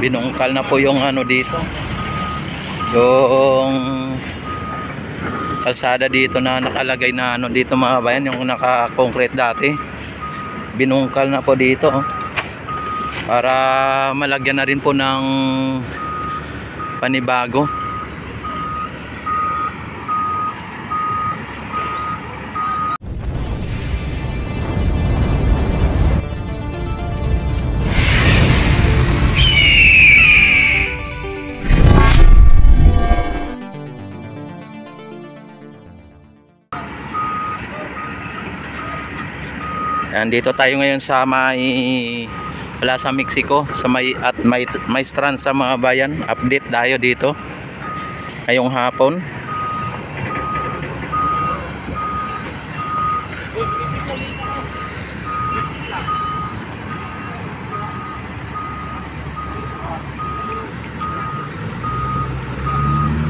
binungkal na po yung ano dito, yung kalsada dito na nakalagay na ano dito mga bayan, yung naka-concrete dati, binungkal na po dito para malagyan na rin po ng panibago. Yan, dito tayo ngayon sa Plaza Mexico, sa may strand sa mga bayan. Update tayo dito ngayong hapon.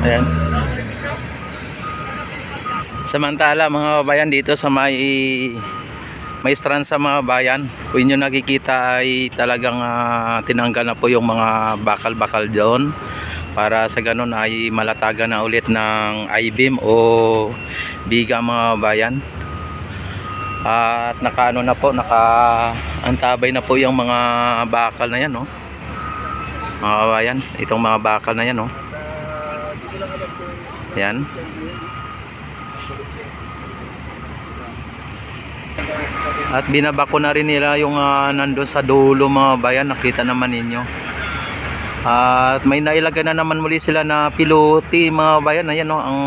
Ayan. Samantala mga bayan, dito sa may strand sa mga bayan, kung inyo nakikita ay talagang tinanggal na po yung mga bakal-bakal doon para sa ganun ay malatagan na ulit ng I-beam o biga mga bayan. At nakaano na po, nakaantabay na po yung mga bakal na yan, no? Mga bayan, itong mga bakal na yan, no? Yan. At binabako na rin nila yung nandun sa dulo mga bayan, nakita naman ninyo. At may nailagay na naman muli sila na pilote mga bayan. Ayan, no, ang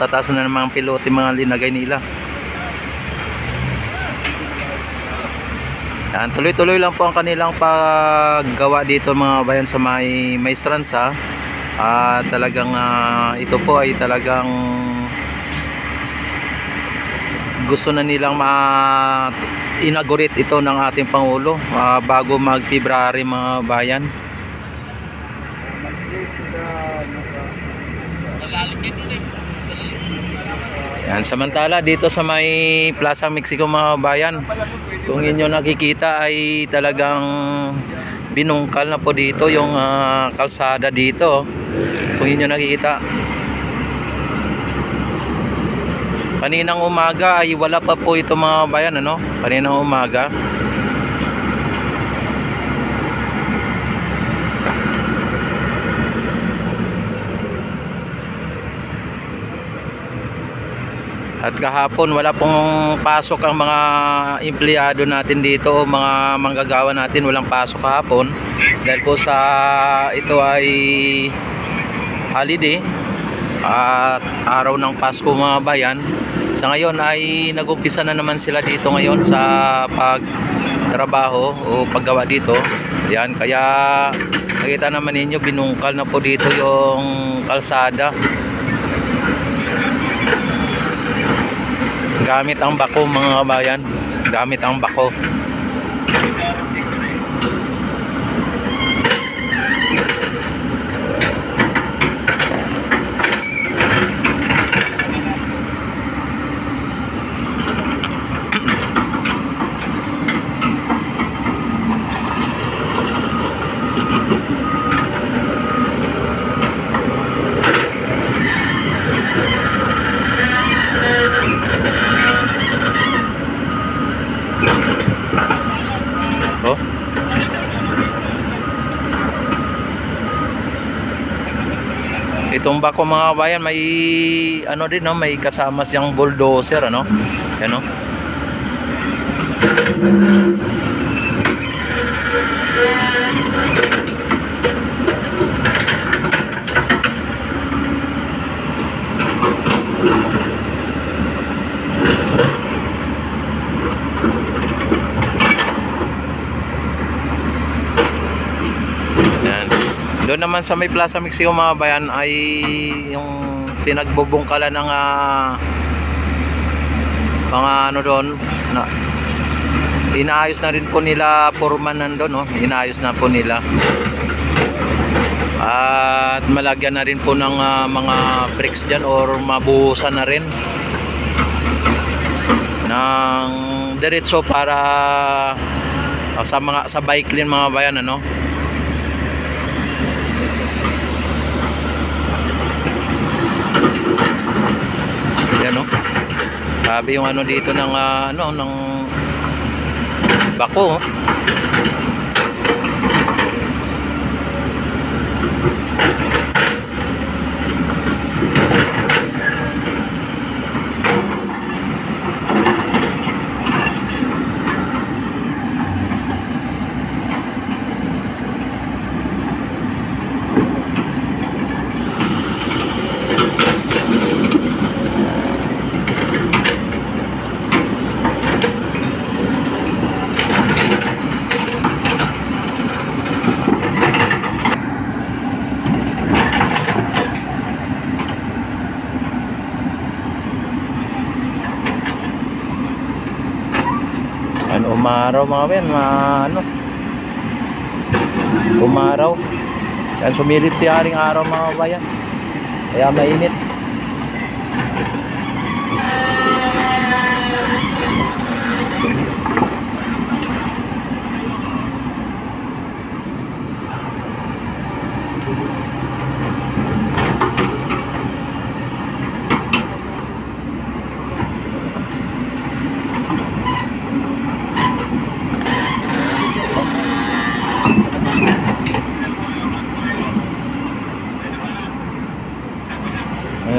tataas na naman ang pilote mga linagay nila. Yan, tuloy-tuloy lang po ang kanilang paggawa dito mga bayan sa may stransa. At talagang ito po ay talagang gusto na nilang inaugurate ito ng ating Pangulo bago mag-February mga bayan. Yan, samantala dito sa may Plaza Mexico mga bayan, kung inyo nakikita ay talagang binungkal na po dito yung kalsada dito. Kung inyo nakikita, kaninang umaga ay wala pa po ito mga bayan, ano? Kaninang umaga. At kahapon wala pong pasok ang mga empleyado natin dito, o mga manggagawa natin, walang pasok kahapon dahil po sa ito ay holiday at araw ng Pasko mga bayan. Sa ngayon ay nag-umpisa na naman sila dito ngayon sa pagtrabaho o paggawa dito. Yan, kaya nakita naman ninyo binungkal na po dito yung kalsada gamit ang bako mga bayan, gamit ang bako. Itong bako mga bayan may ano din, no, may kasama siyang bulldozer, ano? Yan, no? Doon naman sa may Plaza Mexico mga bayan ay yung pinagbubungkalan ng mga ano doon na inaayos na rin po nila, foreman nandun, no? Inaayos na po nila at malagyan na rin po ng mga bricks dyan or mabuhusan na rin ng diretso para sa bike lane mga bayan, ano? Grabe yung ano dito ng ano ng bako. Ano, umaraw mga bayan, ano, umaraw. Yan, sumilip si haring araw mga bayan, kaya mainit.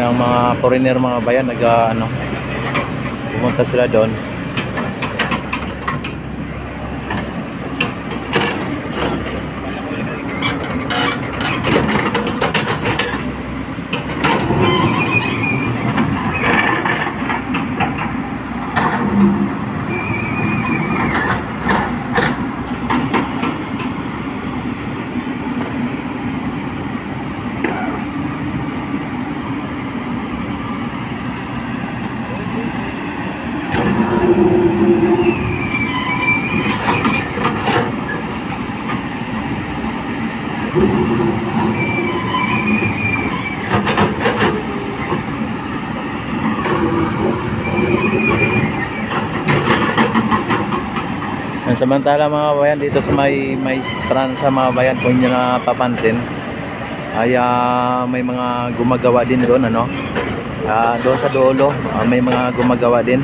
Ang mga foreigner mga bayan ano, pumunta sila doon. Samantala mga bayan, dito sa may strand sa mga bayan, kung nyo napapansin ay may mga gumagawa din doon, ano, doon sa dulo, may mga gumagawa din.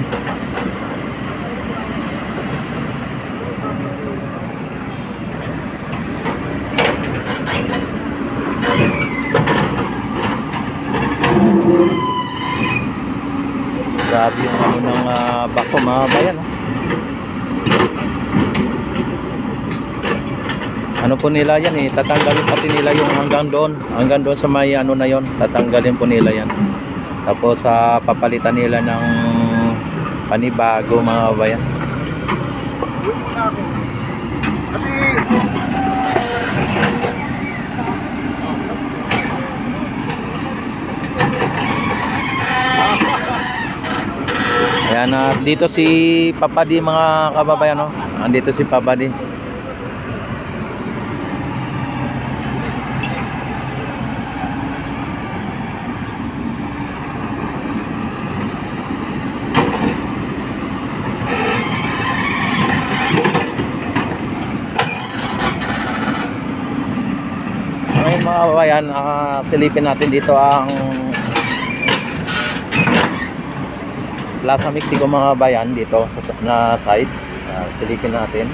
Grabe yung ano ng bako mga bayan, oh. Ano po nila yan eh, tatanggalin pati nila yung hanggang doon sa may ano na yon, tatanggalin po nila yan. Tapos papalitan nila ng panibago mga bayan. Kasi ayan, dito si Papa D mga kababayan, no? Andito si Papa D. Ngayon mga kababayan, silipin natin dito ang Plaza Mexico mga bayan dito na side. Silipin natin.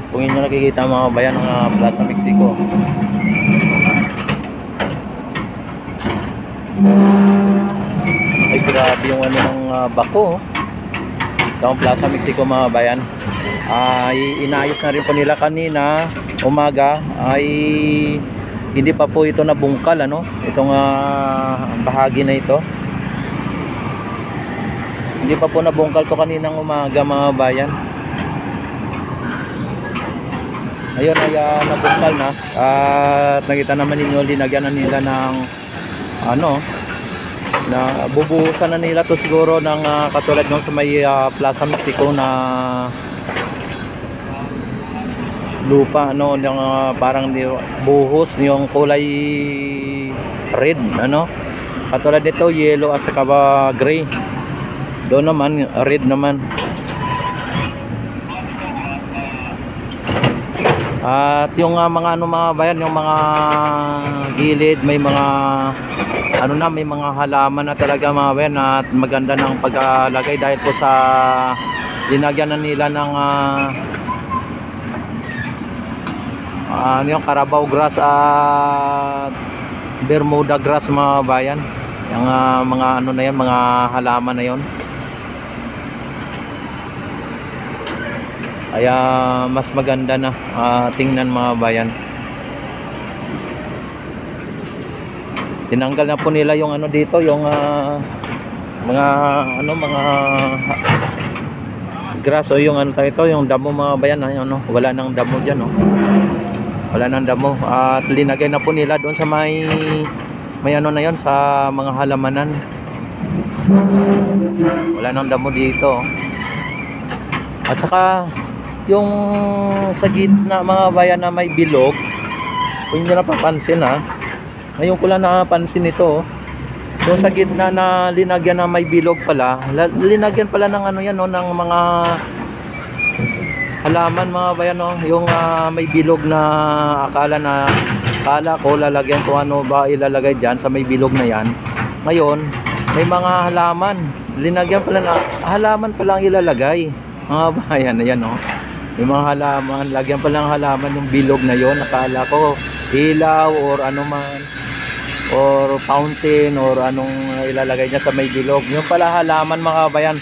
Kung inyo nakikita mga bayan ng Plaza Mexico, ay grabe yung ano ng bako sa Plaza Mexico mga bayan. Inayos na rin po nila kanina umaga, ay hindi pa po ito nabungkal, ano, itong bahagi na ito hindi pa po nabungkal to kaninang umaga mga bayan. Ayun ay nabungkal na at nakita naman ninyo, linagyan na nila ng ano, na bubuhusan na nila to siguro ng katulad nung sa may Plaza Mexico na lupa, ano, yung parang buhos yung kulay red, ano, Katulad nito, yellow at saka gray. Doon naman, red naman. At yung mga ano mga bayan, yung mga gilid, may mga ano na, may mga halaman na talaga mga bayan at maganda ng pagkalagay dahil po sa linagyan na nila ng ano yung Carabao grass at Bermuda grass mga bayan. Yung mga ano na yan, mga halaman na yon. Kaya mas maganda na tingnan mga bayan. Tinanggal na po nila yung ano dito, yung mga ano, mga grass o yung ano ito, yung damo mga bayan, ano, wala nang damo diyan, no. Wala nang damo at linagay na po nila doon sa may ano na yon, sa mga halamanan. Wala nang damo dito. At saka yung sa gitna mga bayan na may bilog, kung nyo napapansin ngayon ko lang napansin ito, yung sa gitna na linagyan na may bilog pala, linagyan pala ng ano yan, ng mga halaman mga bayan, yung may bilog na akala ko lalagyan ko ano ba ilalagay dyan sa may bilog na yan. Ngayon may mga halaman, linagyan pala na halaman pala ang ilalagay mga bayan. Ayan, may mga halaman, lagyan pa lang halaman yung bilog na yon. Nakala ko ilaw or ano man, or fountain or anong ilalagay niya sa may bilog. Yung pala halaman mga bayan.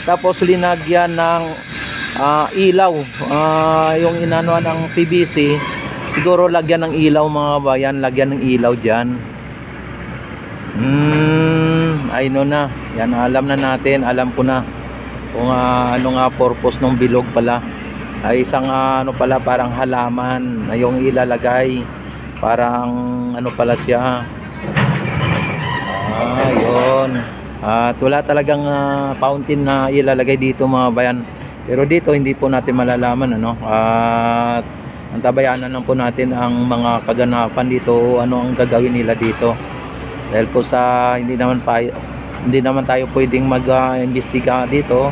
Tapos linagyan ng ilaw, yung inanuan ng PVC. Siguro lagyan ng ilaw mga bayan, lagyan ng ilaw dyan. I know na. Yan, alam na natin, alam ko na kung ano nga purpose ng bilog pala. Ay isang ano pala, parang halaman na yung ilalagay, parang ano pala siya. Yun. At wala talagang fountain na ilalagay dito mga bayan, pero dito hindi po natin malalaman at antabayanan lang po natin ang mga kaganapan dito, ano ang gagawin nila dito, dahil po sa hindi naman tayo pwedeng mag-imbestiga dito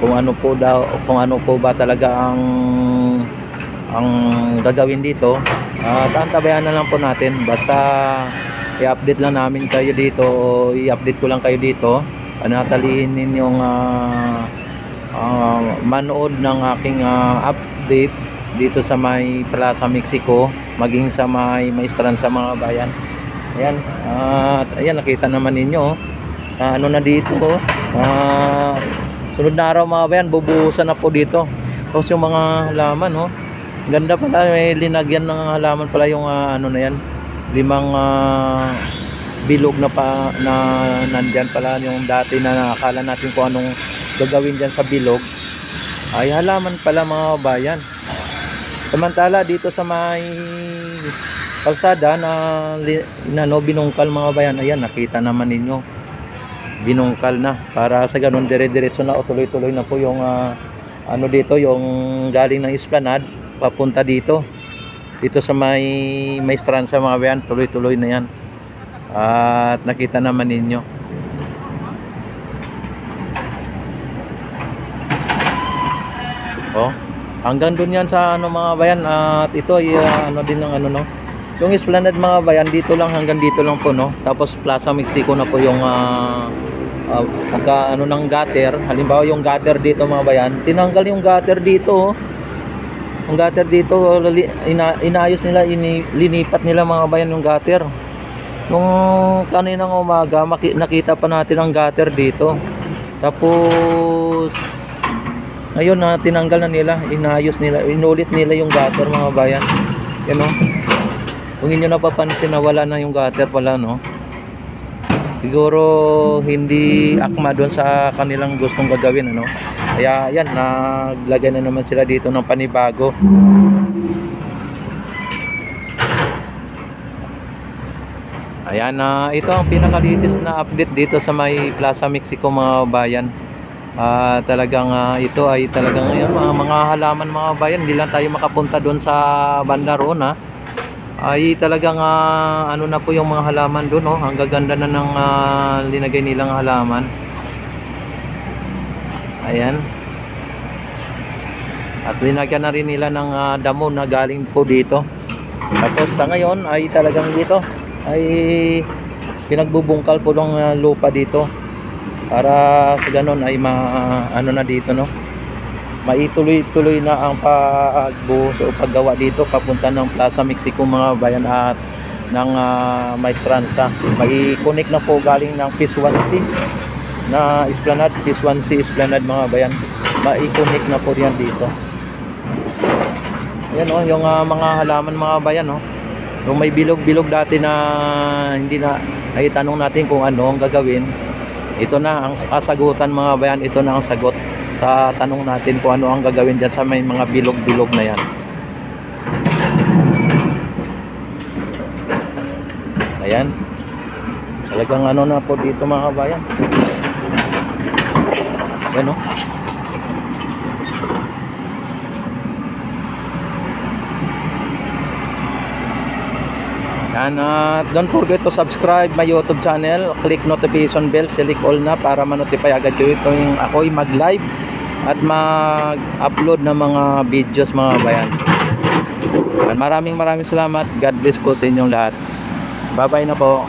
kung ano po ba talaga ang gagawin dito. Taantabayan na lang po natin, basta i-update lang namin kayo dito, o i-update ko lang kayo dito. Panatalihin ninyong manood ng aking update dito sa may Plaza Mexico, maging sa may Maestranza mga bayan. Ayan, ayan, nakita naman ninyo ano na dito, sunod na araw mga bayan, bubuhusan na po dito. Tapos yung mga halaman, ganda pala, may linagyan ng halaman pala yung ano na yan, 5 bilog na nandyan pala. Yung dati na nakakala natin kung anong gagawin dyan sa bilog, ay halaman pala mga bayan. Samantala dito sa may kalsada na binungkal mga bayan, ayan, nakita naman ninyo, binungkal na para sa ganun dire-diretso na o tuloy-tuloy na po yung ano dito, yung galing ng Esplanade papunta dito sa may Maestranza mga bayan, tuloy-tuloy na yan. At nakita naman ninyo, hanggang dun yan sa ano mga bayan. At ito ay ano din ng ano, yung Esplanade mga bayan, dito lang, hanggang dito lang po, tapos Plaza Mexico na po yung pagka ano ng gutter. Halimbawa yung gutter dito mga bayan, tinanggal yung gutter dito, ang gutter dito, inayos nila, linipat nila mga bayan yung gutter. Nung kaninang umaga nakita pa natin ang gutter dito, tapos ngayon tinanggal na nila, inayos nila, inulit nila yung gutter mga bayan. Yan, kung inyo napapansin na wala na yung gutter pala, siguro hindi akma doon sa kanilang gustong gagawin, kaya yan, naglagay na naman sila dito ng panibago. Ayan, ito ang pinakalitis na update dito sa may Plaza Mexico mga bayan. Talagang ito ay talagang mga halaman mga bayan, hindi lang tayo makapunta doon sa banda roon, ay talagang ano na po yung mga halaman doon, oh. Ang gaganda na ng linagay nilang halaman. Ayan. At linagyan na rin nila ng damo na galing po dito. Tapos sa ngayon ay talagang dito ay pinagbubungkal po ng lupa dito para sa ganon ay ano na dito, no, maituloy-tuloy na ang pagbuhos o paggawa dito papunta ng Plaza Mexico mga bayan at ng Maestranza. May connect na po galing ng Phase 1C na Esplanade, Phase 1C Esplanade mga bayan. May connect na po yan dito. Yan, oh, yung mga halaman mga bayan, oh. Yung may bilog-bilog dati na hindi na ay tanong natin kung ano ang gagawin. Ito na ang kasagutan mga bayan, ito na ang sagot sa tanong natin kung ano ang gagawin dyan sa may mga bilog-bilog na yan. Ayan. Talagang ano na po dito mga bayan. Ayan, oh. And don't forget to subscribe my YouTube channel, click notification bell, select all na para ma-notify agad kayo yung ako'y mag-live at mag-upload ng mga videos mga bayan. And maraming salamat. God bless po sa inyong lahat. Bye bye na po.